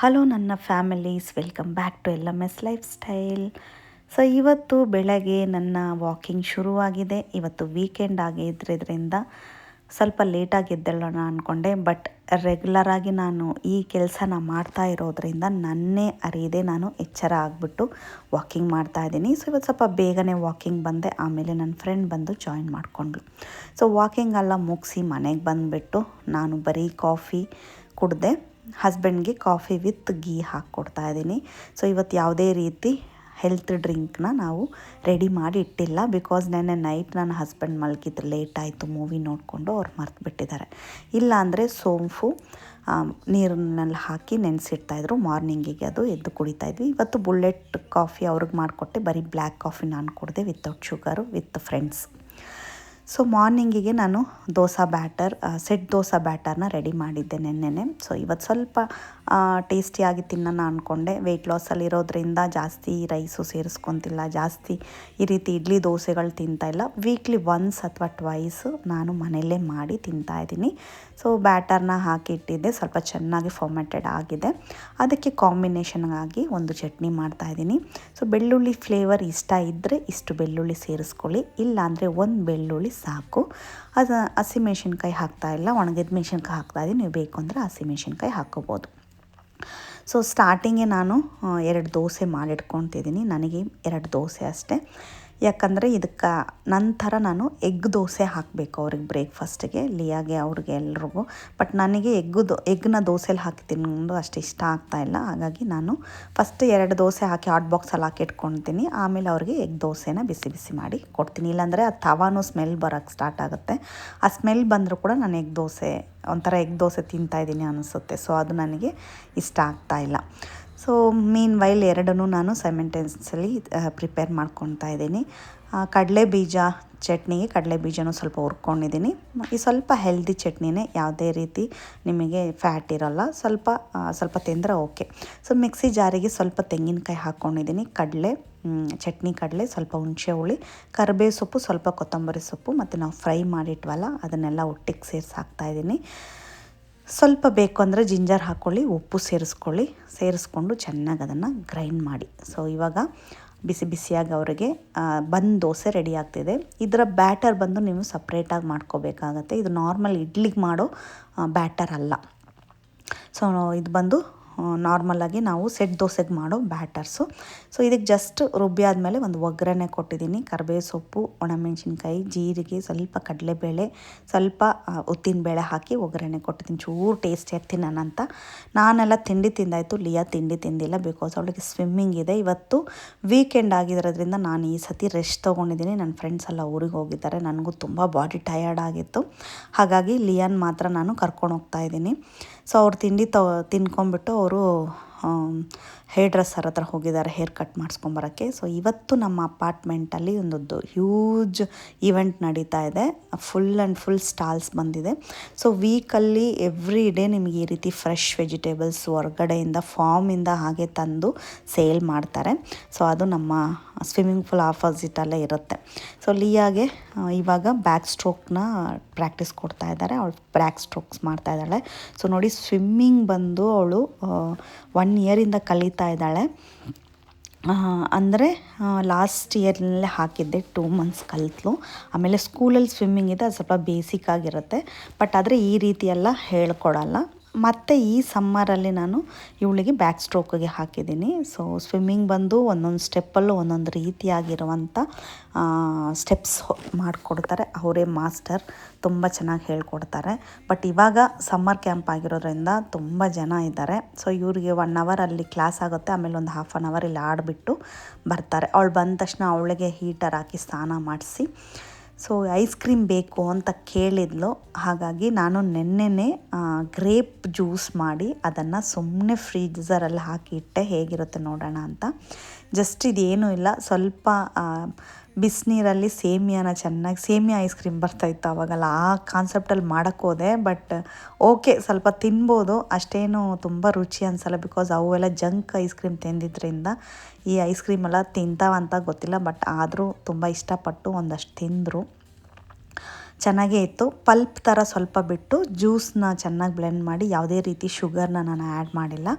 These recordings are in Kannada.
ಹಲೋ ನನ್ನ families, welcome back to LMS lifestyle. So ಇವತ್ತು ಬೆಳಗ್ಗೆ ನನ್ನ ವಾಕಿಂಗ್ ಶುರುವಾಗಿದೆ. ಇವತ್ತು ವೀಕೆಂಡ್ ಆಗಿದ್ದರಿಂದ ಸ್ವಲ್ಪ ಲೇಟಾಗಿ ಎದ್ದೇಳೋಣ ಅಂದ್ಕೊಂಡೆ, ಬಟ್ ರೆಗ್ಯುಲರಾಗಿ ನಾನು ಈ ಕೆಲಸನ ಮಾಡ್ತಾ ಇರೋದ್ರಿಂದ ನನ್ನೇ ಅರಿಯದೆ ನಾನು ಎಚ್ಚರ ಆಗಿಬಿಟ್ಟು ವಾಕಿಂಗ್ ಮಾಡ್ತಾಯಿದ್ದೀನಿ. ಸೊ ಇವತ್ತು ಸ್ವಲ್ಪ ಬೇಗನೆ ವಾಕಿಂಗ್ ಬಂದೆ, ಆಮೇಲೆ ನನ್ನ ಫ್ರೆಂಡ್ ಬಂದು ಜಾಯಿನ್ ಮಾಡಿಕೊಂಡ್ಳು. ಸೊ ವಾಕಿಂಗ್ ಎಲ್ಲ ಮುಗಿಸಿ ಮನೆಗೆ ಬಂದುಬಿಟ್ಟು ನಾನು ಬರೀ ಕಾಫಿ ಕುಡಿದೆ. ಹಸ್ಬೆಂಡ್ಗೆ ಕಾಫಿ ವಿತ್ ಗೀ ಹಾಕ್ಕೊಡ್ತಾ ಇದ್ದೀನಿ. ಸೊ ಇವತ್ತು ಯಾವುದೇ ರೀತಿ ಹೆಲ್ತ್ ಡ್ರಿಂಕ್ನ ನಾವು ರೆಡಿ ಮಾಡಿ ಇಟ್ಟಿಲ್ಲ, ಬಿಕಾಸ್ ನೆನ್ನೆ ನೈಟ್ ನನ್ನ ಹಸ್ಬೆಂಡ್ ಮಲಗಿದ್ದು ಲೇಟ್ ಆಯಿತು, ಮೂವಿ ನೋಡಿಕೊಂಡು ಅವ್ರು ಮರ್ತು ಬಿಟ್ಟಿದ್ದಾರೆ. ಇಲ್ಲಾಂದರೆ ಸೋಂಪು ನೀರಿನಲ್ಲಿ ಹಾಕಿ ನೆನೆಸಿಡ್ತಾಯಿದ್ರು, ಮಾರ್ನಿಂಗಿಗೆ ಅದು ಎದ್ದು ಕುಡಿತಾಯಿದ್ವಿ. ಇವತ್ತು ಬುಲ್ಲೆಟ್ ಕಾಫಿ ಅವ್ರಿಗೆ ಮಾಡಿಕೊಟ್ಟೆ, ಬರೀ ಬ್ಲ್ಯಾಕ್ ಕಾಫಿ ನಾನು ಕುಡಿದೆ without sugar with friends. So ಮಾರ್ನಿಂಗಿಗೆ ನಾನು ಸೆಟ್ ದೋಸೆ ಬ್ಯಾಟರ್ನ ರೆಡಿ ಮಾಡಿದ್ದೆ ನೆನ್ನೆನೆ. ಸೊ ಇವತ್ತು ಸ್ವಲ್ಪ ಟೇಸ್ಟಿಯಾಗಿ ತಿನ್ನೋಣ ಅಂದ್ಕೊಂಡೆ. ವೆಯ್ಟ್ ಲಾಸಲ್ಲಿ ಇರೋದ್ರಿಂದ ಜಾಸ್ತಿ ರೈಸು ಸೇರಿಸ್ಕೊತಿಲ್ಲ, ಜಾಸ್ತಿ ಈ ರೀತಿ ಇಡ್ಲಿ ದೋಸೆಗಳು ತಿಂತಾಯಿಲ್ಲ. ವೀಕ್ಲಿ ಒನ್ಸ್ ಅಥವಾ ಟ್ವೈಸ್ ನಾನು ಮನೆಯಲ್ಲೇ ಮಾಡಿ ತಿಂತಾಯಿದ್ದೀನಿ. ಸೊ ಬ್ಯಾಟರ್ನ ಹಾಕಿ ಇಟ್ಟಿದ್ದೆ, ಸ್ವಲ್ಪ ಚೆನ್ನಾಗಿ ಫರ್ಮೆಂಟೆಡ್ ಆಗಿದೆ. ಅದಕ್ಕೆ ಕಾಂಬಿನೇಷನ್ಗಾಗಿ ಒಂದು ಚಟ್ನಿ ಮಾಡ್ತಾಯಿದ್ದೀನಿ. ಸೊ ಬೆಳ್ಳುಳ್ಳಿ ಫ್ಲೇವರ್ ಇಷ್ಟ ಇದ್ದರೆ ಇಷ್ಟು ಬೆಳ್ಳುಳ್ಳಿ ಸೇರಿಸ್ಕೊಳ್ಳಿ, ಇಲ್ಲಾಂದರೆ ಒಂದು ಬೆಳ್ಳುಳ್ಳಿ ಸಾಕು. ಅದು ಹಸಿಮೆಣ್ಸಿನ್ಕಾಯಿ ಹಾಕ್ತಾಯಿಲ್ಲ, ಒಣಗಿದ ಮೆಣಸಿನ್ಕಾಯಿ ಹಾಕ್ತಾಯಿದ್ದೀನಿ. ನೀವು ಬೇಕು ಅಂದರೆ ಹಸಿಮೆಣ್ಸಿನ್ಕಾಯಿ ಹಾಕ್ಕೋಬೋದು. ಸೊ ಸ್ಟಾರ್ಟಿಂಗೆ ನಾನು 2 ದೋಸೆ ಮಾಡಿಟ್ಕೊತಿದ್ದೀನಿ, ನನಗೆ 2 ದೋಸೆ ಅಷ್ಟೇ. ಯಾಕಂದರೆ ಇದಕ್ಕೆ ನಂತರ ನಾನು ಎಗ್ ದೋಸೆ ಹಾಕಬೇಕು ಅವ್ರಿಗೆ ಬ್ರೇಕ್ಫಾಸ್ಟಿಗೆ, ಲಿಯಾಗೆ ಅವ್ರಿಗೆ ಎಲ್ರಿಗೂ. ಬಟ್ ನನಗೆ ಎಗ್ನ ದೋಸೆಲಿ ಹಾಕಿ ತಿನ್ನೋದು ಅಷ್ಟು ಇಷ್ಟ ಆಗ್ತಾಯಿಲ್ಲ. ಹಾಗಾಗಿ ನಾನು ಫಸ್ಟ್ 2 ದೋಸೆ ಹಾಕಿ ಹಾಟ್ ಬಾಕ್ಸಲ್ಲಿ ಹಾಕಿ ಇಟ್ಕೊಳ್ತೀನಿ, ಆಮೇಲೆ ಅವ್ರಿಗೆ ಎಗ್ ದೋಸೆನ ಬಿಸಿ ಬಿಸಿ ಮಾಡಿ ಕೊಡ್ತೀನಿ. ಇಲ್ಲಾಂದರೆ ಆ ತವಾನೂ ಸ್ಮೆಲ್ ಬರೋಕ್ಕೆ ಸ್ಟಾರ್ಟ್ ಆಗುತ್ತೆ. ಆ ಸ್ಮೆಲ್ ಬಂದರೂ ಕೂಡ ನಾನು ಎಗ್ ದೋಸೆ ತಿಂತಾಯಿದ್ದೀನಿ ಅನಿಸುತ್ತೆ. ಸೊ ಅದು ನನಗೆ ಇಷ್ಟ ಆಗ್ತಾಯಿಲ್ಲ. ಸೊ ಮೀನ್ ವೈಲ್ ಎರಡನ್ನೂ ನಾನು ಸೈಮೆಂಟೇನಿಯಸ್ಲಿ ಪ್ರಿಪೇರ್ ಮಾಡ್ಕೊತಾ ಇದ್ದೀನಿ. ಚಟ್ನಿಗೆ ಕಡಲೆ ಬೀಜನೂ ಸ್ವಲ್ಪ ಹುರ್ಕೊಂಡಿದ್ದೀನಿ. ಈ ಸ್ವಲ್ಪ ಹೆಲ್ದಿ ಚಟ್ನಿನೇ, ಯಾವುದೇ ರೀತಿ ನಿಮಗೆ ಫ್ಯಾಟ್ ಇರೋಲ್ಲ, ಸ್ವಲ್ಪ ತಿಂದರೆ ಓಕೆ. ಸೊ ಮಿಕ್ಸಿ ಜಾರಿಗೆ ಸ್ವಲ್ಪ ತೆಂಗಿನಕಾಯಿ ಹಾಕ್ಕೊಂಡಿದ್ದೀನಿ, ಚಟ್ನಿ ಕಡಲೆ, ಸ್ವಲ್ಪ ಹುಣಸೆ ಹುಳಿ, ಕರಿಬೇವು ಸೊಪ್ಪು, ಸ್ವಲ್ಪ ಕೊತ್ತಂಬರಿ ಸೊಪ್ಪು, ಮತ್ತು ನಾವು ಫ್ರೈ ಮಾಡಿಟ್ವಲ್ಲ ಅದನ್ನೆಲ್ಲ ಒಟ್ಟಿಗೆ ಸೇರಿಸಾಕ್ತಾಯಿದ್ದೀನಿ. ಸ್ವಲ್ಪ ಬೇಕು ಅಂದರೆ ಜಿಂಜರ್ ಹಾಕ್ಕೊಳ್ಳಿ, ಉಪ್ಪು ಸೇರಿಸ್ಕೊಂಡು ಚೆನ್ನಾಗಿ ಅದನ್ನು ಗ್ರೈಂಡ್ ಮಾಡಿ. ಸೊ ಇವಾಗ ಬಿಸಿ ಬಿಸಿಯಾಗಿ ಅವರಿಗೆ ದೋಸೆ ರೆಡಿ ಆಗ್ತಿದೆ. ಇದರ ಬ್ಯಾಟರ್ ಬಂದು ನೀವು ಸಪ್ರೇಟಾಗಿ ಮಾಡ್ಕೋಬೇಕಾಗತ್ತೆ. ಇದು ನಾರ್ಮಲ್ ಇಡ್ಲಿಗೆ ಮಾಡೋ ಬ್ಯಾಟರ್ ಅಲ್ಲ. ಸೊ ಇದು ಬಂದು ನಾರ್ಮಲಾಗಿ ನಾವು ಸೆಟ್ ದೋಸೆಗೆ ಮಾಡೋ ಬ್ಯಾಟರ್ಸು. ಸೊ ಇದಕ್ಕೆ ಜಸ್ಟ್ ರುಬ್ಬಿ ಆದಮೇಲೆ ಒಂದು ಒಗ್ಗರಣೆ ಕೊಟ್ಟಿದ್ದೀನಿ. ಕರಿಬೇವು ಸೊಪ್ಪು, ಒಣಮೆಣಸಿನ್ಕಾಯಿ, ಜೀರಿಗೆ, ಸ್ವಲ್ಪ ಕಡಲೆಬೇಳೆ, ಸ್ವಲ್ಪ ಉದ್ದಿನಬೇಳೆ ಹಾಕಿ ಒಗ್ಗರಣೆ ಕೊಟ್ಟಿದ್ದೀನಿ. ಚೂರು ಟೇಸ್ಟಿಯಾಗಿ ತಿನ್ನೋಣ ಅಂತ. ನಾನೆಲ್ಲ ತಿಂಡಿ ತಿಂದಾಯಿತು, ಲಿಯಾ ತಿಂಡಿ ತಿಂದಿಲ್ಲ, ಬಿಕಾಸ್ ಅವಳಿಗೆ ಸ್ವಿಮ್ಮಿಂಗ್ ಇದೆ. ಇವತ್ತು ವೀಕೆಂಡ್ ಆಗಿರೋದ್ರಿಂದ ನಾನು ಈ ಸತಿ ರೆಸ್ಟ್ ತೊಗೊಂಡಿದ್ದೀನಿ. ನನ್ನ ಫ್ರೆಂಡ್ಸ್ ಎಲ್ಲ ಊರಿಗೆ ಹೋಗಿದ್ದಾರೆ, ನನಗೂ ತುಂಬ ಬಾಡಿ ಟಯರ್ಡ್ ಆಗಿತ್ತು. ಹಾಗಾಗಿ ಲಿಯಾನ್ ಮಾತ್ರ ನಾನು ಕರ್ಕೊಂಡು ಹೋಗ್ತಾಯಿದ್ದೀನಿ. ಸೊ ಅವ್ರು ತಿನ್ಕೊಂಬಿಟ್ಟು ಅವರು ಹೇರ್ ಡ್ರೆಸ್ಸರ್ ಹತ್ರ ಹೋಗಿದ್ದಾರೆ ಹೇರ್ ಕಟ್ ಮಾಡಿಸ್ಕೊಂಬರೋಕ್ಕೆ. ಸೊ ಇವತ್ತು ನಮ್ಮ ಅಪಾರ್ಟ್ಮೆಂಟಲ್ಲಿ ಒಂದು ಹ್ಯೂಜ್ ಈವೆಂಟ್ ನಡೀತಾ ಇದೆ. ಫುಲ್ ಸ್ಟಾಲ್ಸ್ ಬಂದಿದೆ. ಸೊ ವೀಕಲ್ಲಿ ಎವ್ರಿ ಡೇ ನಿಮಗೆ ಈ ರೀತಿ ಫ್ರೆಶ್ ವೆಜಿಟೇಬಲ್ಸ್ ಹೊರಗಡೆಯಿಂದ ಫಾರ್ಮಿಂದ ಹಾಗೆ ತಂದು ಸೇಲ್ ಮಾಡ್ತಾರೆ. ಸೊ ಅದು ನಮ್ಮ ಸ್ವಿಮ್ಮಿಂಗ್ ಪೂಲ್ ಆಪೋಸಿಟಲ್ಲೇ ಇರುತ್ತೆ. ಸೊ ಲಿಯಾಗೆ ಇವಾಗ ಬ್ಯಾಕ್ ಸ್ಟ್ರೋಕ್ನ ಪ್ರಾಕ್ಟೀಸ್ ಕೊಡ್ತಾ ಇದ್ದಾರೆ, ಅವಳು ಬ್ಯಾಕ್ ಸ್ಟ್ರೋಕ್ಸ್ ಮಾಡ್ತಾ ಇದ್ದಾಳೆ. ಸೊ ನೋಡಿ, ಸ್ವಿಮ್ಮಿಂಗ್ ಬಂದು ಅವಳು 1 ಇಯರಿಂದ ಕಲಿತಾ ಇದ್ದಾಳೆ. ಅಂದರೆ ಲಾಸ್ಟ್ ಇಯರ್ನಲ್ಲೇ ಹಾಕಿದ್ದೆ, 2 ಮಂತ್ಸ್ ಕಲಿತ್ಲು. ಆಮೇಲೆ ಸ್ಕೂಲಲ್ಲಿ ಸ್ವಿಮ್ಮಿಂಗ್ ಇದೆ, ಅದು ಸ್ವಲ್ಪ ಬೇಸಿಕ್ ಆಗಿರುತ್ತೆ, ಬಟ್ ಆದರೆ ಈ ರೀತಿ ಎಲ್ಲ ಹೇಳ್ಕೊಡಲ್ಲ. ಮತ್ತು ಈ ಸಮ್ಮರಲ್ಲಿ ನಾನು ಇವಳಿಗೆ ಬ್ಯಾಕ್ ಸ್ಟ್ರೋಕಿಗೆ ಹಾಕಿದ್ದೀನಿ. ಸೊ ಸ್ವಿಮ್ಮಿಂಗ್ ಬಂದು ಒಂದೊಂದು ಸ್ಟೆಪ್ಪಲ್ಲೂ ಒಂದೊಂದು ರೀತಿಯಾಗಿರುವಂಥ ಸ್ಟೆಪ್ಸ್ ಮಾಡಿಕೊಡ್ತಾರೆ. ಅವರೇ ಮಾಸ್ಟರ್, ತುಂಬ ಚೆನ್ನಾಗಿ ಹೇಳ್ಕೊಡ್ತಾರೆ. ಬಟ್ ಇವಾಗ ಸಮ್ಮರ್ ಕ್ಯಾಂಪ್ ಆಗಿರೋದ್ರಿಂದ ತುಂಬ ಜನ ಇದ್ದಾರೆ. ಸೊ ಇವರಿಗೆ 1 ಅವರ್ ಅಲ್ಲಿ ಕ್ಲಾಸ್ ಆಗುತ್ತೆ, ಆಮೇಲೆ ಒಂದು ½ ಅನ್ ಅವರ್ ಇಲ್ಲಿ ಆಡಿಬಿಟ್ಟು ಬರ್ತಾರೆ. ಅವಳು ಬಂದ ತಕ್ಷಣ ಅವಳಿಗೆ ಹೀಟರ್ ಹಾಕಿ ಸ್ನಾನ ಮಾಡಿಸಿ, ಸೊ ಐಸ್ ಕ್ರೀಮ್ ಬೇಕು ಅಂತ ಕೇಳಿದ್ಲು. ಹಾಗಾಗಿ ನಾನು ನೆನ್ನೆನೇ ಗ್ರೇಪ್ ಜ್ಯೂಸ್ ಮಾಡಿ ಅದನ್ನು ಸುಮ್ಮನೆ ಫ್ರೀಜರಲ್ಲಿ ಹಾಕಿ ಇಟ್ಟೆ, ಹೇಗಿರುತ್ತೆ ನೋಡೋಣ ಅಂತ. ಜಸ್ಟ್ ಇದೇನೂ ಇಲ್ಲ, ಸ್ವಲ್ಪ ಬಿಸಿನೀರಲ್ಲಿ ಸೇಮಿಯಾ ಐಸ್ ಕ್ರೀಮ್ ಬರ್ತಾಯಿತ್ತು ಆವಾಗಲ್ಲ, ಆ ಕಾನ್ಸೆಪ್ಟಲ್ಲಿ ಮಾಡೋಕ್ಕೆ ಹೋದೆ. ಬಟ್ ಓಕೆ, ಸ್ವಲ್ಪ ತಿನ್ಬೋದು, ಅಷ್ಟೇನು ತುಂಬ ರುಚಿ ಅನಿಸಲ್ಲ, ಬಿಕಾಸ್ ಅವೆಲ್ಲ ಜಂಕ್ ಐಸ್ ಕ್ರೀಮ್ ತಿಂದಿದ್ದರಿಂದ ಈ ಐಸ್ ಕ್ರೀಮೆಲ್ಲ ತಿಂತಾವಂತ ಗೊತ್ತಿಲ್ಲ. ಬಟ್ ಆದರೂ ತುಂಬ ಇಷ್ಟಪಟ್ಟು ಒಂದಷ್ಟು ತಿಂದರು. ಚೆನ್ನಾಗೇ ಇತ್ತು. ಪಲ್ಪ್ ಥರ ಸ್ವಲ್ಪ ಬಿಟ್ಟು ಜ್ಯೂಸನ್ನ ಚೆನ್ನಾಗಿ ಬ್ಲೆಂಡ್ ಮಾಡಿ ಯಾವುದೇ ರೀತಿ ಶುಗರ್ನ ನಾನು ಆ್ಯಡ್ ಮಾಡಿಲ್ಲ.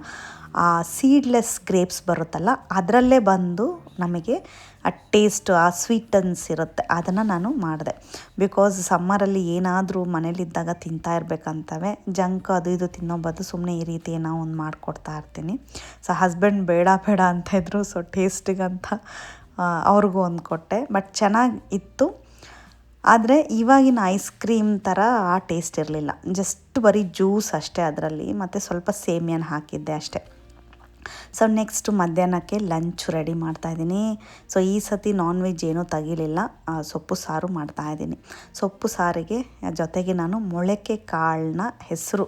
ಆ ಸೀಡ್ಲೆಸ್ ಗ್ರೇಪ್ಸ್ ಬರುತ್ತಲ್ಲ ಅದರಲ್ಲೇ ಬಂದು ನಮಗೆ ಆ ಟೇಸ್ಟ್, ಆ ಸ್ವೀಟನ್ಸ್ ಇರುತ್ತೆ, ಅದನ್ನು ನಾನು ಮಾಡಿದೆ. ಬಿಕಾಸ್ ಸಮ್ಮರಲ್ಲಿ ಏನಾದರೂ ಮನೇಲಿದ್ದಾಗ ತಿಂತಾ ಇರಬೇಕಂತವೆ, ಜಂಕ್ ಅದು ಇದು ತಿನ್ನೋ ಬದಲು ಸುಮ್ಮನೆ ಈ ರೀತಿ ಏನೋ ಒಂದು ಮಾಡಿಕೊಡ್ತಾ ಇರ್ತೀನಿ. ಸೊ ಹಸ್ಬೆಂಡ್ ಬೇಡ ಬೇಡ ಅಂತ ಇದ್ರು. ಸೊ ಟೇಸ್ಟಿಗಂತ ಅವ್ರಿಗೂ ಒಂದು ಕೊಟ್ಟೆ. ಬಟ್ ಚೆನ್ನಾಗಿ ಇತ್ತು. ಆದರೆ ಇವಾಗಿನ ಐಸ್ ಕ್ರೀಮ್ ಥರ ಆ ಟೇಸ್ಟ್ ಇರಲಿಲ್ಲ. ಜಸ್ಟ್ ಬರೀ ಜ್ಯೂಸ್ ಅಷ್ಟೇ ಅದರಲ್ಲಿ, ಮತ್ತು ಸ್ವಲ್ಪ ಸೇಮಿಯಾನ ಹಾಕಿದ್ದೆ ಅಷ್ಟೇ. ಸೊ ನೆಕ್ಸ್ಟ್ ಮಧ್ಯಾಹ್ನಕ್ಕೆ ಲಂಚ್ ರೆಡಿ ಮಾಡ್ತಾಯಿದ್ದೀನಿ. ಸೊ ಈ ಸತಿ ನಾನ್ ವೆಜ್ ಏನೂ ತೆಗಿಲಿಲ್ಲ, ಸೊಪ್ಪು ಸಾರು ಮಾಡ್ತಾಯಿದ್ದೀನಿ. ಸೊಪ್ಪು ಸಾರಿಗೆ ಜೊತೆಗೆ ನಾನು ಮೊಳಕೆ ಕಾಳನ್ನ ಹೆಸರು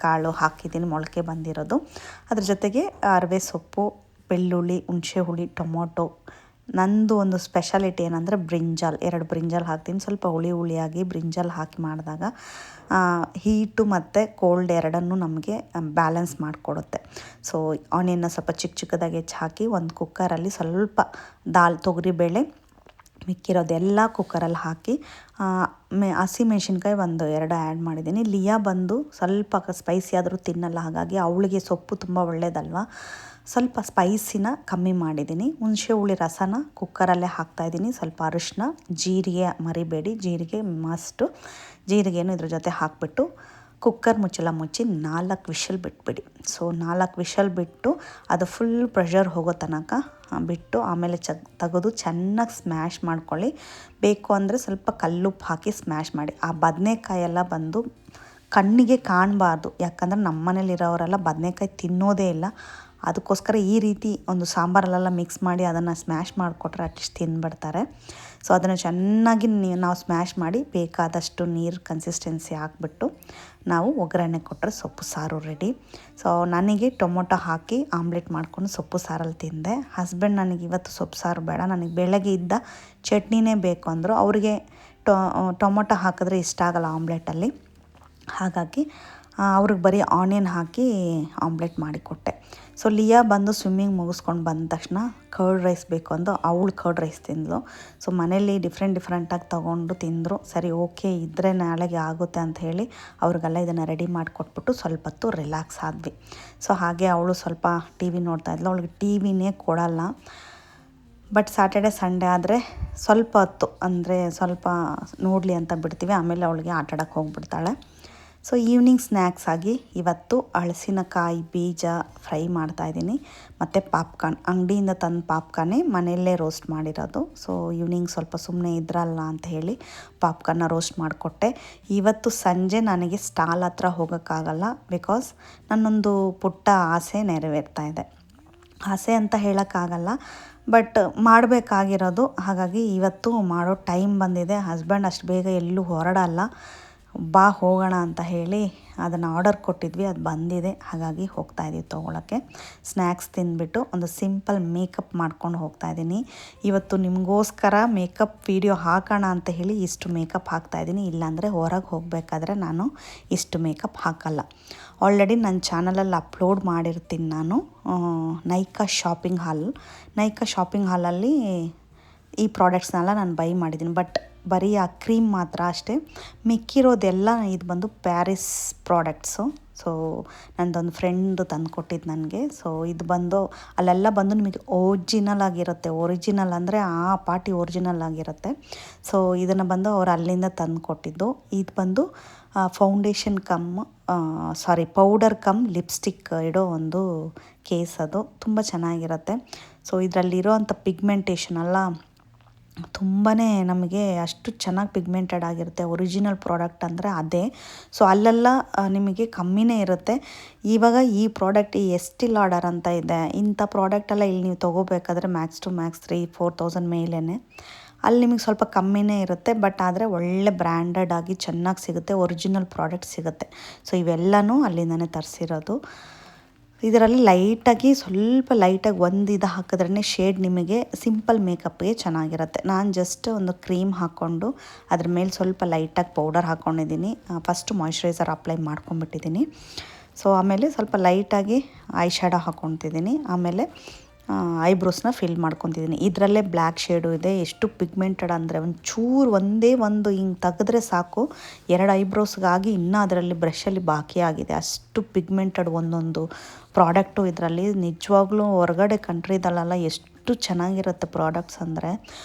ಕಾಳು ಹಾಕಿದ್ದೀನಿ, ಮೊಳಕೆ ಬಂದಿರೋದು. ಅದ್ರ ಜೊತೆಗೆ ಅರವೆ ಸೊಪ್ಪು, ಬೆಳ್ಳುಳ್ಳಿ, ಹುಣಸೆ ಹುಳಿ, ಟೊಮೊಟೊ. ನಂದು ಒಂದು ಸ್ಪೆಷಾಲಿಟಿ ಏನಂದರೆ ಬ್ರಿಂಜಾಲ್, 2 ಬ್ರಿಂಜಾಲ್ ಹಾಕ್ತೀನಿ. ಸ್ವಲ್ಪ ಹುಳಿಯಾಗಿ ಬ್ರಿಂಜಾಲ್ ಹಾಕಿ ಮಾಡಿದಾಗ ಹೀಟು ಮತ್ತು ಕೋಲ್ಡ್ ಎರಡನ್ನೂ ನಮಗೆ ಬ್ಯಾಲೆನ್ಸ್ ಮಾಡಿಕೊಡುತ್ತೆ. ಸೊ ಆನಿಯನ್ನ ಸ್ವಲ್ಪ ಚಿಕ್ಕದಾಗಿ ಹೆಚ್ಚಿ ಹಾಕಿ ಒಂದು ಕುಕ್ಕರಲ್ಲಿ ಸ್ವಲ್ಪ ತೊಗರಿಬೇಳೆ ಮಿಕ್ಕಿರೋದೆಲ್ಲ ಕುಕ್ಕರಲ್ಲಿ ಹಾಕಿ ಹಸಿಮೆಣ್ಸಿನ್ಕಾಯಿ 1-2 ಆ್ಯಡ್ ಮಾಡಿದ್ದೀನಿ. ಲಿಯಾ ಬಂದು ಸ್ವಲ್ಪ ಸ್ಪೈಸಿ ಆದರೂ ತಿನ್ನಲ್ಲ, ಹಾಗಾಗಿ ಅವಳಿಗೆ ಸೊಪ್ಪು ತುಂಬ ಒಳ್ಳೆಯದಲ್ವ, ಸ್ವಲ್ಪ ಸ್ಪೈಸಿನ ಕಮ್ಮಿ ಮಾಡಿದ್ದೀನಿ. ಹುಣಸೆ ಹುಳಿ ರಸನ ಕುಕ್ಕರಲ್ಲೇ ಹಾಕ್ತಾಯಿದ್ದೀನಿ. ಸ್ವಲ್ಪ ಅರಿಶಿನ, ಜೀರಿಗೆ ಮರಿಬೇಡಿ, ಜೀರಿಗೆ ಮಸ್ಟು. ಜೀರಿಗೆನೂ ಇದ್ರ ಜೊತೆ ಹಾಕಿಬಿಟ್ಟು ಕುಕ್ಕರ್ ಮುಚ್ಚಳ ಮುಚ್ಚಿ 4 ವಿಷಲ್ ಬಿಟ್ಬಿಡಿ. ಸೊ 4 ವಿಷಲ್ ಬಿಟ್ಟು ಅದು ಫುಲ್ ಪ್ರೆಷರ್ ಹೋಗೋ ತನಕ ಬಿಟ್ಟು ಆಮೇಲೆ ತೆಗೆದು ಚೆನ್ನಾಗಿ ಸ್ಮ್ಯಾಶ್ ಮಾಡ್ಕೊಳ್ಳಿ. ಬೇಕು ಅಂದರೆ ಸ್ವಲ್ಪ ಕಲ್ಲುಪ್ಪು ಹಾಕಿ ಸ್ಮ್ಯಾಶ್ ಮಾಡಿ. ಆ ಬದನೆಕಾಯೆಲ್ಲ ಬಂದು ಕಣ್ಣಿಗೆ ಕಾಣಬಾರ್ದು, ಯಾಕಂದರೆ ನಮ್ಮ ಮನೇಲಿರೋರೆಲ್ಲ ಬದನೆಕಾಯಿ ತಿನ್ನೋದೇ ಇಲ್ಲ. ಅದಕ್ಕೋಸ್ಕರ ಈ ರೀತಿ ಒಂದು ಸಾಂಬಾರಲ್ಲೆಲ್ಲ ಮಿಕ್ಸ್ ಮಾಡಿ ಅದನ್ನು ಸ್ಮ್ಯಾಶ್ ಮಾಡಿಕೊಟ್ರೆ ಅಟ್ಲೀಸ್ಟ್ ತಿಂದುಬಿಡ್ತಾರೆ. ಸೊ ಅದನ್ನು ಚೆನ್ನಾಗಿ ನಾವು ಸ್ಮ್ಯಾಶ್ ಮಾಡಿ ಬೇಕಾದಷ್ಟು ನೀರು ಕನ್ಸಿಸ್ಟೆನ್ಸಿ ಹಾಕ್ಬಿಟ್ಟು ನಾವು ಒಗ್ಗರಣೆ ಕೊಟ್ಟರೆ ಸೊಪ್ಪು ಸಾರು ರೆಡಿ. ಸೊ ನನಗೆ ಟೊಮೊಟೊ ಹಾಕಿ ಆಮ್ಲೆಟ್ ಮಾಡ್ಕೊಂಡು ಸೊಪ್ಪು ಸಾರಲ್ಲಿ ತಿಂದೆ. ಹಸ್ಬೆಂಡ್ ನನಗೆ ಇವತ್ತು ಸೊಪ್ಪು ಸಾರು ಬೇಡ, ನನಗೆ ಬೆಳಗ್ಗೆ ಇದ್ದ ಚಟ್ನಿನೇ ಬೇಕು ಅಂದರು. ಅವರಿಗೆ ಟೊಮೊಟೊ ಹಾಕಿದ್ರೆ ಇಷ್ಟ ಆಗಲ್ಲ ಆಮ್ಲೆಟಲ್ಲಿ, ಹಾಗಾಗಿ ಅವ್ರಿಗೆ ಬರೀ ಆನಿಯನ್ ಹಾಕಿ ಆಮ್ಲೆಟ್ ಮಾಡಿಕೊಟ್ಟೆ. ಸೊ ಲಿಯಾ ಬಂದು ಸ್ವಿಮ್ಮಿಂಗ್ ಮುಗಿಸ್ಕೊಂಡು ಬಂದ ತಕ್ಷಣ ಕರ್ಡ್ ರೈಸ್ ಬೇಕು ಅಂದು ಅವಳು ಕರ್ಡ್ ರೈಸ್ ತಿಂದಳು. ಸೊ ಮನೇಲಿ ಡಿಫ್ರೆಂಟಾಗಿ ತೊಗೊಂಡು ತಿಂದರು. ಸರಿ ಓಕೆ ಇದ್ದರೆ ನಾಳೆಗೆ ಆಗುತ್ತೆ ಅಂತ ಹೇಳಿ ಅವ್ರಿಗೆಲ್ಲ ಇದನ್ನು ರೆಡಿ ಮಾಡಿಕೊಟ್ಬಿಟ್ಟು ಸ್ವಲ್ಪ ಹೊತ್ತು ರಿಲ್ಯಾಕ್ಸ್ ಆದ್ವಿ. ಸೊ ಹಾಗೆ ಅವಳು ಸ್ವಲ್ಪ ಟಿ ವಿ ನೋಡ್ತಾಯಿದ್ಲು. ಅವಳಿಗೆ ಟಿ ವಿನೇ ಕೊಡಲ್ಲ. ಬಟ್ ಸ್ಯಾಟರ್ಡೆ ಸಂಡೇ ಆದರೆ ಸ್ವಲ್ಪ ಹೊತ್ತು ಅಂದರೆ ಸ್ವಲ್ಪ ನೋಡಲಿ ಅಂತ ಬಿಡ್ತೀವಿ, ಆಮೇಲೆ ಅವಳಿಗೆ ಆಟಾಡೋಕ್ಕೆ ಹೋಗ್ಬಿಡ್ತಾಳೆ. ಸೊ ಈವ್ನಿಂಗ್ ಸ್ನ್ಯಾಕ್ಸ್ ಆಗಿ ಇವತ್ತು ಹಲಸಿನಕಾಯಿ ಬೀಜ ಫ್ರೈ ಮಾಡ್ತಾಯಿದ್ದೀನಿ, ಮತ್ತು ಪಾಪ್ಕಾರ್ನ್, ಅಂಗಡಿಯಿಂದ ತಂದು ಪಾಪ್ಕಾರ್ನೇ ಮನೆಯಲ್ಲೇ ರೋಸ್ಟ್ ಮಾಡಿರೋದು. ಸೊ ಈವ್ನಿಂಗ್ ಸ್ವಲ್ಪ ಸುಮ್ಮನೆ ಇದ್ರಲ್ಲ ಅಂತ ಹೇಳಿ ಪಾಪ್ಕಾರ್ನ ರೋಸ್ಟ್ ಮಾಡಿಕೊಟ್ಟೆ. ಇವತ್ತು ಸಂಜೆ ನನಗೆ ಸ್ಟಾಲ್ ಹತ್ರ ಹೋಗೋಕ್ಕಾಗಲ್ಲ, ಬಿಕಾಸ್ ನನ್ನೊಂದು ಪುಟ್ಟ ಆಸೆ ನೆರವೇರ್ತಾ ಇದೆ. ಆಸೆ ಅಂತ ಹೇಳೋಕ್ಕಾಗಲ್ಲ, ಬಟ್ ಮಾಡಬೇಕಾಗಿರೋದು. ಹಾಗಾಗಿ ಇವತ್ತು ಮಾಡೋ ಟೈಮ್ ಬಂದಿದೆ. ಹಸ್ಬೆಂಡ್ ಅಷ್ಟು ಬೇಗ ಎಲ್ಲೂ ಹೊರಡಲ್ಲ, ಬಾ ಹೋಗೋಣ ಅಂತ ಹೇಳಿ ಅದನ್ನು ಆರ್ಡರ್ ಕೊಟ್ಟಿದ್ವಿ, ಅದು ಬಂದಿದೆ. ಹಾಗಾಗಿ ಹೋಗ್ತಾಯಿದ್ದೀವಿ ತೊಗೊಳಕ್ಕೆ. ಸ್ನ್ಯಾಕ್ಸ್ ತಿಂದುಬಿಟ್ಟು ಒಂದು ಸಿಂಪಲ್ ಮೇಕಪ್ ಮಾಡ್ಕೊಂಡು ಹೋಗ್ತಾಯಿದ್ದೀನಿ. ಇವತ್ತು ನಿಮಗೋಸ್ಕರ ಮೇಕಪ್ ವಿಡಿಯೋ ಹಾಕೋಣ ಅಂತ ಹೇಳಿ ಇಷ್ಟು ಮೇಕಪ್ ಹಾಕ್ತಾಯಿದ್ದೀನಿ. ಇಲ್ಲಾಂದರೆ ಹೊರಗೆ ಹೋಗಬೇಕಾದ್ರೆ ನಾನು ಇಷ್ಟು ಮೇಕಪ್ ಹಾಕಲ್ಲ. ಆಲ್ರೆಡಿ ನನ್ನ ಚಾನಲಲ್ಲಿ ಅಪ್ಲೋಡ್ ಮಾಡಿರ್ತೀನಿ ನಾನು, ನೈಕಾ ಶಾಪಿಂಗ್ ಹಾಲಲ್ಲಿ ಈ ಪ್ರಾಡಕ್ಟ್ಸ್ನೆಲ್ಲ ನಾನು ಬೈ ಮಾಡಿದ್ದೀನಿ. ಬಟ್ ಬರೀ ಆ ಕ್ರೀಮ್ ಮಾತ್ರ ಅಷ್ಟೇ, ಮಿಕ್ಕಿರೋದೆಲ್ಲ ಇದು ಬಂದು ಪ್ಯಾರಿಸ್ ಪ್ರಾಡಕ್ಟ್ಸು. ಸೊ ನನ್ನದೊಂದು ಫ್ರೆಂಡು ತಂದು ಕೊಟ್ಟಿದ್ದು ನನಗೆ. ಸೊ ಇದು ಬಂದು ಅಲ್ಲೆಲ್ಲ ಬಂದು ನಿಮಗೆ ಒರಿಜಿನಲ್ ಆಗಿರುತ್ತೆ. ಒರಿಜಿನಲ್ ಅಂದರೆ ಆ ಪಾರ್ಟಿ ಒರಿಜಿನಲ್ ಆಗಿರುತ್ತೆ. ಸೊ ಇದನ್ನು ಬಂದು ಅವ್ರು ಅಲ್ಲಿಂದ ತಂದು ಕೊಟ್ಟಿದ್ದು. ಇದು ಬಂದು ಫೌಂಡೇಶನ್ ಪೌಡರ್ ಕಮ್ ಲಿಪ್ಸ್ಟಿಕ್ ಇಡೋ ಒಂದು ಕೇಸ್. ಅದು ತುಂಬ ಚೆನ್ನಾಗಿರುತ್ತೆ. ಸೊ ಇದರಲ್ಲಿರೋ ಅಂಥ ಪಿಗ್ಮೆಂಟೇಷನ್ ಎಲ್ಲ ತುಂಬಾ ನಮಗೆ ಅಷ್ಟು ಚೆನ್ನಾಗಿ ಪಿಗ್ಮೆಂಟೆಡ್ ಆಗಿರುತ್ತೆ. ಒರಿಜಿನಲ್ ಪ್ರಾಡಕ್ಟ್ ಅಂದರೆ ಅದೇ. ಸೊ ಅಲ್ಲೆಲ್ಲ ನಿಮಗೆ ಕಮ್ಮಿನೇ ಇರುತ್ತೆ. ಇವಾಗ ಈ ಪ್ರಾಡಕ್ಟ್ ಎಸ್ಟಿ ಲಾಡರ್ ಅಂತ ಇದೆ, ಇಂಥ ಪ್ರಾಡಕ್ಟೆಲ್ಲ ಇಲ್ಲಿ ನೀವು ತೊಗೋಬೇಕಾದ್ರೆ ಮ್ಯಾಕ್ಸ್ ಟು ಮ್ಯಾಕ್ಸ್ 3,000-4,000 ಮೇಲೇ. ಅಲ್ಲಿ ನಿಮಗೆ ಸ್ವಲ್ಪ ಕಮ್ಮಿನೇ ಇರುತ್ತೆ, ಬಟ್ ಆದರೆ ಒಳ್ಳೆ ಬ್ರ್ಯಾಂಡೆಡ್ ಆಗಿ ಚೆನ್ನಾಗಿ ಸಿಗುತ್ತೆ, ಒರಿಜಿನಲ್ ಪ್ರಾಡಕ್ಟ್ ಸಿಗುತ್ತೆ. ಸೊ ಇವೆಲ್ಲನೂ ಅಲ್ಲಿಂದನೇ ತರಿಸಿರೋದು. ಇದರಲ್ಲಿ ಸ್ವಲ್ಪ ಲೈಟಾಗಿ ಒಂದು ಇದು ಹಾಕಿದ್ರೇ ಶೇಡ್ ನಿಮಗೆ ಸಿಂಪಲ್ ಮೇಕಪ್ಗೆ ಚೆನ್ನಾಗಿರುತ್ತೆ. ನಾನು ಜಸ್ಟ್ ಒಂದು ಕ್ರೀಮ್ ಹಾಕ್ಕೊಂಡು ಅದ್ರ ಮೇಲೆ ಸ್ವಲ್ಪ ಲೈಟಾಗಿ ಪೌಡರ್ ಹಾಕ್ಕೊಂಡಿದ್ದೀನಿ. ಫಸ್ಟು ಮಾಯ್ಶ್ಚರೈಸರ್ ಅಪ್ಲೈ ಮಾಡ್ಕೊಂಬಿಟ್ಟಿದ್ದೀನಿ. ಸೊ ಆಮೇಲೆ ಸ್ವಲ್ಪ ಲೈಟಾಗಿ ಐ ಶ್ಯಾಡೋ ಹಾಕ್ಕೊತಿದ್ದೀನಿ. ಆಮೇಲೆ ಐಬ್ರೋಸ್ನ ಫಿಲ್ ಮಾಡ್ಕೊತಿದ್ದೀನಿ. ಇದರಲ್ಲೇ ಬ್ಲ್ಯಾಕ್ ಶೇಡು ಇದೆ. ಎಷ್ಟು ಪಿಗ್ಮೆಂಟೆಡ್ ಅಂದರೆ ಒಂದೇ ಒಂದು ಹಿಂಗೆ ತೆಗೆದ್ರೆ ಸಾಕು 2 ಐಬ್ರೋಸ್ಗಾಗಿ ಇನ್ನೂ ಅದರಲ್ಲಿ ಬ್ರಷಲ್ಲಿ ಬಾಕಿ ಆಗಿದೆ. ಅಷ್ಟು ಪಿಗ್ಮೆಂಟೆಡ್ ಒಂದೊಂದು ಪ್ರಾಡಕ್ಟು ಇದರಲ್ಲಿ. ನಿಜವಾಗ್ಲೂ ಹೊರಗಡೆ ಕಂಟ್ರಿದಲ್ಲೆಲ್ಲ ಎಷ್ಟು ಚೆನ್ನಾಗಿರುತ್ತೆ ಪ್ರಾಡಕ್ಟ್ಸ್ ಅಂದರೆ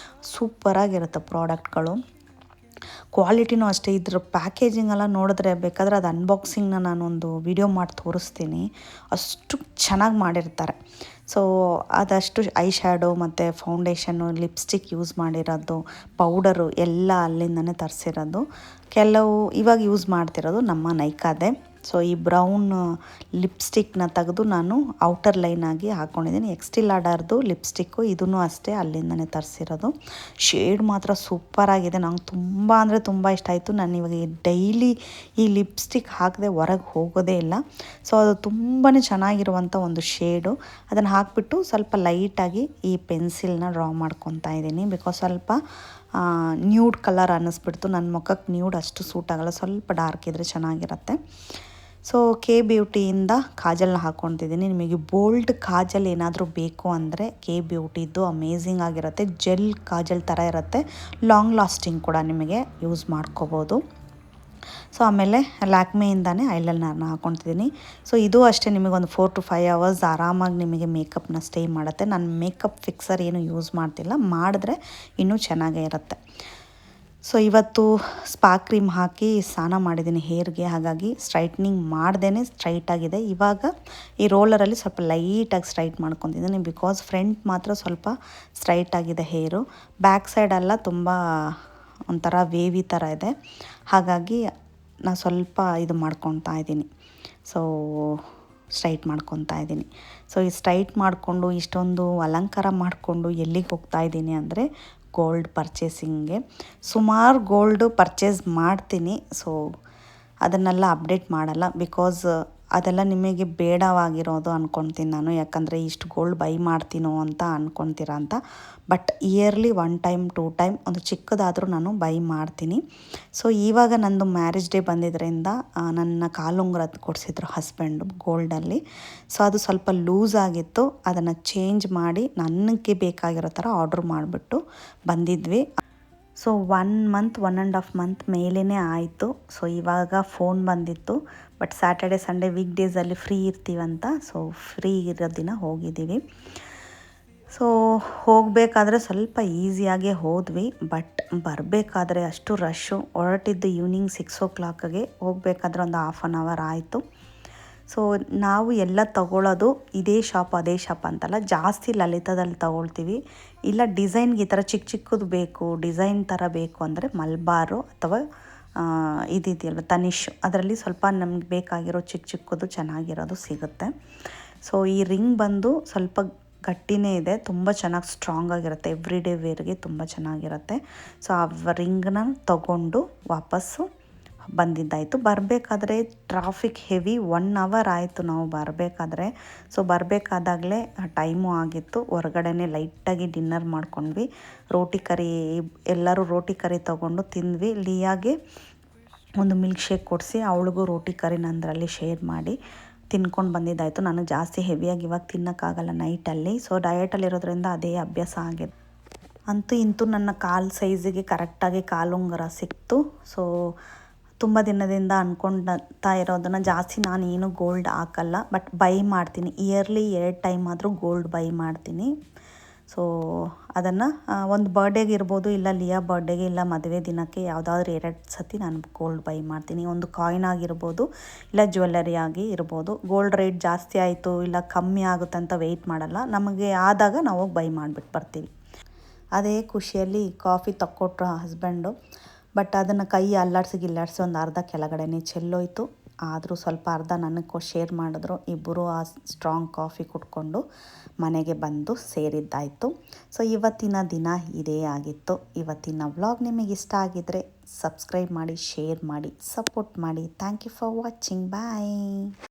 ಸೂಪರಾಗಿರುತ್ತೆ ಪ್ರಾಡಕ್ಟ್ಗಳು. ಕ್ವಾಲಿಟಿನೂ ಅಷ್ಟೇ. ಇದ್ರ ಪ್ಯಾಕೇಜಿಂಗ್ ಎಲ್ಲ ನೋಡಿದ್ರೆ ಬೇಕಾದರೆ ಅದು ಅನ್ಬಾಕ್ಸಿಂಗ್ನ ನಾನೊಂದು ವಿಡಿಯೋ ಮಾಡಿ ತೋರಿಸ್ತೀನಿ. ಅಷ್ಟು ಚೆನ್ನಾಗಿ ಮಾಡಿರ್ತಾರೆ. ಸೊ ಅದಷ್ಟು ಐ ಶ್ಯಾಡೋ ಮತ್ತು ಫೌಂಡೇಶನ್ನು, ಲಿಪ್ಸ್ಟಿಕ್ ಯೂಸ್ ಮಾಡಿರೋದು, ಪೌಡರು ಎಲ್ಲ ಅಲ್ಲಿಂದನೇ ತರಿಸಿರೋದು. ಕೆಲವು ಇವಾಗ ಯೂಸ್ ಮಾಡ್ತಿರೋದು ನಮ್ಮ ನೈಕಾದೆ. ಸೊ ಈ ಬ್ರೌನ್ ಲಿಪ್ಸ್ಟಿಕ್ನ ತೆಗೆದು ನಾನು ಔಟರ್ ಲೈನಾಗಿ ಹಾಕ್ಕೊಂಡಿದ್ದೀನಿ. ಎಕ್ಸ್ಟಿಲಾಡರ್ದು ಲಿಪ್ಸ್ಟಿಕ್ಕು, ಇದೂ ಅಷ್ಟೇ ಅಲ್ಲಿಂದನೇ ತರಿಸಿರೋದು. ಶೇಡ್ ಮಾತ್ರ ಸೂಪರಾಗಿದೆ. ನಂಗೆ ತುಂಬ ಅಂದರೆ ತುಂಬ ಇಷ್ಟ ಆಯಿತು. ನಾನು ಇವಾಗ ಡೈಲಿ ಈ ಲಿಪ್ಸ್ಟಿಕ್ ಹಾಕದೆ ಹೊರಗೆ ಹೋಗೋದೇ ಇಲ್ಲ. ಸೊ ಅದು ತುಂಬಾ ಚೆನ್ನಾಗಿರುವಂಥ ಒಂದು ಶೇಡು. ಅದನ್ನು ಹಾಕಿಬಿಟ್ಟು ಸ್ವಲ್ಪ ಲೈಟಾಗಿ ಈ ಪೆನ್ಸಿಲ್ನ ಡ್ರಾ ಮಾಡ್ಕೊತಾ ಇದ್ದೀನಿ. ಬಿಕಾಸ್ ಸ್ವಲ್ಪ ನ್ಯೂಡ್ ಕಲರ್ ಅನ್ನಿಸ್ಬಿಡ್ತು. ನನ್ನ ಮುಖಕ್ಕೆ ನ್ಯೂಡ್ ಅಷ್ಟು ಸೂಟ್ ಆಗೋಲ್ಲ, ಸ್ವಲ್ಪ ಡಾರ್ಕ್ ಇದ್ದರೆ ಚೆನ್ನಾಗಿರುತ್ತೆ. ಸೊ ಕೆ ಬ್ಯೂಟಿಯಿಂದ ಕಾಜಲ್ನ ಹಾಕ್ಕೊತಿದ್ದೀನಿ. ನಿಮಗೆ ಬೋಲ್ಡ್ ಕಾಜಲ್ ಏನಾದರೂ ಬೇಕು ಅಂದರೆ ಕೆ ಬ್ಯೂಟಿದ್ದು ಅಮೇಝಿಂಗ್ ಆಗಿರುತ್ತೆ. ಜೆಲ್ ಕಾಜಲ್ ಥರ ಇರುತ್ತೆ. ಲಾಂಗ್ ಲಾಸ್ಟಿಂಗ್ ಕೂಡ ನಿಮಗೆ ಯೂಸ್ ಮಾಡ್ಕೋಬೋದು. ಸೊ ಆಮೇಲೆ ಲ್ಯಾಕ್ಮೆಯಿಂದನೇ ಐಲೈನರ್ನ ಹಾಕ್ಕೊತಿದ್ದೀನಿ. ಸೊ ಇದು ಅಷ್ಟೇ ನಿಮಗೊಂದು 4 to 5 hours ಆರಾಮಾಗಿ ನಿಮಗೆ ಮೇಕಪ್ನ ಸ್ಟೇ ಮಾಡುತ್ತೆ. ನಾನು ಮೇಕಪ್ ಫಿಕ್ಸರ್ ಏನು ಯೂಸ್ ಮಾಡ್ತಿಲ್ಲ, ಮಾಡಿದ್ರೆ ಇನ್ನೂ ಚೆನ್ನಾಗೇ ಇರುತ್ತೆ. ಸೊ ಇವತ್ತು ಸ್ಪಾ ಕ್ರೀಮ್ ಹಾಕಿ ಸ್ನಾನ ಮಾಡಿದ್ದೀನಿ ಹೇರ್ಗೆ, ಹಾಗಾಗಿ ಸ್ಟ್ರೈಟ್ನಿಂಗ್ ಮಾಡ್ದೇ ಸ್ಟ್ರೈಟಾಗಿದೆ. ಇವಾಗ ಈ ರೋಲರಲ್ಲಿ ಸ್ವಲ್ಪ ಲೈಟಾಗಿ ಸ್ಟ್ರೈಟ್ ಮಾಡ್ಕೊತಿದ್ದೀನಿ. ಬಿಕಾಸ್ ಫ್ರಂಟ್ ಮಾತ್ರ ಸ್ವಲ್ಪ ಸ್ಟ್ರೈಟಾಗಿದೆ ಹೇರು, ಬ್ಯಾಕ್ ಸೈಡೆಲ್ಲ ತುಂಬ ಒಂಥರ ವೇವಿ ಥರ ಇದೆ. ಹಾಗಾಗಿ ನಾನು ಸ್ವಲ್ಪ ಇದು ಮಾಡ್ಕೊತಾ ಇದ್ದೀನಿ. ಸೊ ಸ್ಟ್ರೈಟ್ ಮಾಡ್ಕೊತಾ ಇದ್ದೀನಿ. ಸೊ ಈ ಸ್ಟ್ರೈಟ್ ಮಾಡಿಕೊಂಡು ಇಷ್ಟೊಂದು ಅಲಂಕಾರ ಮಾಡಿಕೊಂಡು ಎಲ್ಲಿಗೆ ಹೋಗ್ತಾ ಇದ್ದೀನಿ ಅಂದರೆ ಗೋಲ್ಡ್ ಪರ್ಚೇಸಿಂಗ್ಗೆ. ಸುಮಾರು ಗೋಲ್ಡು ಪರ್ಚೇಸ್ ಮಾಡ್ತೀನಿ. ಸೊ ಅದನ್ನೆಲ್ಲ ಅಪ್ಡೇಟ್ ಮಾಡಲ್ಲ. ಬಿಕಾಸ್ ಅದೆಲ್ಲ ನಿಮಗೆ ಬೇಡವಾಗಿರೋದು ಅಂದ್ಕೊತೀನಿ ನಾನು. ಯಾಕಂದರೆ ಇಷ್ಟು ಗೋಲ್ಡ್ ಬೈ ಮಾಡ್ತೀನೋ ಅಂತ ಅಂದ್ಕೊತೀರ ಅಂತ. ಬಟ್ ಇಯರ್ಲಿ 1 time 2 time ಒಂದು ಚಿಕ್ಕದಾದರೂ ನಾನು ಬೈ ಮಾಡ್ತೀನಿ. ಸೊ ಇವಾಗ ನಂದು ಮ್ಯಾರೇಜ್ ಡೇ ಬಂದಿದ್ದರಿಂದ ನನ್ನ ಕಾಲುಂಗುರ ಕೊಡಿಸಿದ್ರು ಹಸ್ಬೆಂಡು ಗೋಲ್ಡಲ್ಲಿ. ಸೊ ಅದು ಸ್ವಲ್ಪ ಲೂಸ್ ಆಗಿತ್ತು. ಅದನ್ನು ಚೇಂಜ್ ಮಾಡಿ ನನಗೆ ಬೇಕಾಗಿರೋ ಥರ ಆರ್ಡ್ರ್ ಮಾಡಿಬಿಟ್ಟು ಬಂದಿದ್ವಿ. ಸೊ 1 month 1.5 month ಮೇಲೇ ಆಯಿತು. ಸೊ ಇವಾಗ ಫೋನ್ ಬಂದಿತ್ತು. ಬಟ್ ಸ್ಯಾಟರ್ಡೆ ಸಂಡೇ ವೀಕ್ ಡೇಸಲ್ಲಿ ಫ್ರೀ ಇರ್ತೀವಂತ, ಸೊ ಫ್ರೀ ಇರೋ ದಿನ ಹೋಗಿದ್ದೀವಿ. ಸೊ ಹೋಗಬೇಕಾದ್ರೆ ಸ್ವಲ್ಪ ಈಸಿಯಾಗೇ ಹೋದ್ವಿ. ಬಟ್ ಬರಬೇಕಾದ್ರೆ ಅಷ್ಟು ರಶ್ಶು. ಹೊರಟಿದ್ದು ಈವ್ನಿಂಗ್ 6 o'clockಗೆ, ಹೋಗಬೇಕಾದ್ರೆ ಒಂದು 1/2 hour ಆಯಿತು. ಸೊ ನಾವು ಎಲ್ಲ ತಗೊಳ್ಳೋದು ಇದೇ ಶಾಪ್ ಅದೇ ಶಾಪ್ ಅಂತಲ್ಲ, ಜಾಸ್ತಿ ಲಲಿತಾದಲ್ಲಿ ತಗೊಳ್ತೀವಿ. ಇಲ್ಲ ಡಿಸೈನ್ಗೆ ಈ ಥರ ಚಿಕ್ಕ ಚಿಕ್ಕದು ಬೇಕು, ಡಿಸೈನ್ ಥರ ಬೇಕು ಅಂದರೆ ಮಲ್ಬಾರು ಅಥವಾ ಇದಿದೆಯಲ್ವ ತನಿಷ್, ಅದರಲ್ಲಿ ಸ್ವಲ್ಪ ನಮ್ಗೆ ಬೇಕಾಗಿರೋ ಚಿಕ್ಕ ಚಿಕ್ಕದು ಚೆನ್ನಾಗಿರೋದು ಸಿಗುತ್ತೆ. ಸೊ ಈ ರಿಂಗ್ ಬಂದು ಸ್ವಲ್ಪ ಗಟ್ಟಿನೇ ಇದೆ, ತುಂಬ ಚೆನ್ನಾಗಿ ಸ್ಟ್ರಾಂಗ್ ಆಗಿರುತ್ತೆ. ಎವ್ರಿ ಡೇ ವೇರ್ಗೆ ತುಂಬ ಚೆನ್ನಾಗಿರುತ್ತೆ. ಸೊ ಆ ರಿಂಗ್ನ ತಗೊಂಡು ವಾಪಸ್ಸು ಬಂದಿದ್ದಾಯಿತು. ಬರಬೇಕಾದ್ರೆ ಟ್ರಾಫಿಕ್ ಹೆವಿ, 1 hour ಆಯಿತು ನಾವು ಬರಬೇಕಾದ್ರೆ. ಸೊ ಬರಬೇಕಾದಾಗಲೇ ಟೈಮು ಆಗಿತ್ತು. ಹೊರಗಡೆನೇ ಲೈಟಾಗಿ ಡಿನ್ನರ್ ಮಾಡ್ಕೊಂಡ್ವಿ. ರೋಟಿ ಕರಿ, ಎಲ್ಲರೂ ರೋಟಿ ಕರಿ ತೊಗೊಂಡು ತಿಂದ್ವಿ. ಲಿಯಾಗೆ ಒಂದು ಮಿಲ್ಕ್ ಶೇಕ್ ಕೊಡಿಸಿ ಅವಳಿಗೂ ರೋಟಿ ಕರಿ ನಂದರಲ್ಲಿ ಶೇರ್ ಮಾಡಿ ತಿನ್ಕೊಂಡು ಬಂದಿದ್ದಾಯಿತು. ನನಗೆ ಜಾಸ್ತಿ ಹೆವಿಯಾಗಿ ಇವಾಗ ತಿನ್ನೋಕ್ಕಾಗಲ್ಲ ನೈಟಲ್ಲಿ. ಸೊ ಡಯಟಲ್ಲಿರೋದ್ರಿಂದ ಅದೇ ಅಭ್ಯಾಸ ಆಗಿದೆ. ಅಂತೂ ಇಂತೂ ನನ್ನ ಕಾಲು ಸೈಜಿಗೆ ಕರೆಕ್ಟಾಗಿ ಕಾಲುಂಗುರ ಸಿಕ್ತು. ಸೊ ತುಂಬ ದಿನದಿಂದ ಅಂದ್ಕೊಳ್ತಾ ಇರೋದನ್ನು ಜಾಸ್ತಿ ನಾನು ಏನು ಗೋಲ್ಡ್ ಹಾಕಲ್ಲ, ಬಟ್ ಬೈ ಮಾಡ್ತೀನಿ. ಇಯರ್ಲಿ 2 time ಆದರೂ ಗೋಲ್ಡ್ ಬೈ ಮಾಡ್ತೀನಿ. ಸೊ ಅದನ್ನು ಒಂದು ಬರ್ಡೇಗೆ ಇರ್ಬೋದು, ಇಲ್ಲ ಲಿಯಾ ಬರ್ಡೇಗೆ, ಇಲ್ಲ ಮದುವೆ ದಿನಕ್ಕೆ ಯಾವುದಾದ್ರೂ 2 ಸತಿ ನಾನು ಗೋಲ್ಡ್ ಬೈ ಮಾಡ್ತೀನಿ. ಒಂದು ಕಾಯಿನ್ ಆಗಿರ್ಬೋದು, ಇಲ್ಲ ಜ್ಯುವೆಲ್ಲರಿ ಆಗಿ ಇರ್ಬೋದು. ಗೋಲ್ಡ್ ರೇಟ್ ಜಾಸ್ತಿ ಆಯಿತು ಇಲ್ಲ ಕಮ್ಮಿ ಆಗುತ್ತೆ ಅಂತ ವೆಯ್ಟ್ ಮಾಡಲ್ಲ. ನಮಗೆ ಆದಾಗ ನಾವು ಬೈ ಮಾಡಿಬಿಟ್ಟು ಬರ್ತೀವಿ. ಅದೇ ಖುಷಿಯಲ್ಲಿ ಕಾಫಿ ತಕ್ಕೊಟ್ರು ಹಸ್ಬೆಂಡು. ಬಟ್ ಅದನ್ನು ಕೈ ಅಲ್ಲಾಡ್ಸಿ ಒಂದು ಅರ್ಧ ಕೆಳಗಡೆನೇ ಚೆಲ್ಲೋಯ್ತು. ಆದರೂ ಸ್ವಲ್ಪ ಅರ್ಧ ನನಗೆ ಶೇರ್ ಮಾಡಿದ್ರು. ಇಬ್ಬರು ಆ ಸ್ಟ್ರಾಂಗ್ ಕಾಫಿ ಕುಟ್ಕೊಂಡು ಮನೆಗೆ ಬಂದು ಸೇರಿದ್ದಾಯಿತು. ಸೊ ಇವತ್ತಿನ ದಿನ ಇದೇ ಆಗಿತ್ತು. ಇವತ್ತಿನ ವ್ಲಾಗ್ ನಿಮಗೆ ಇಷ್ಟ ಆಗಿದ್ದರೆ ಸಬ್ಸ್ಕ್ರೈಬ್ ಮಾಡಿ, ಶೇರ್ ಮಾಡಿ, ಸಪೋರ್ಟ್ ಮಾಡಿ. Thank you for watching. Bye.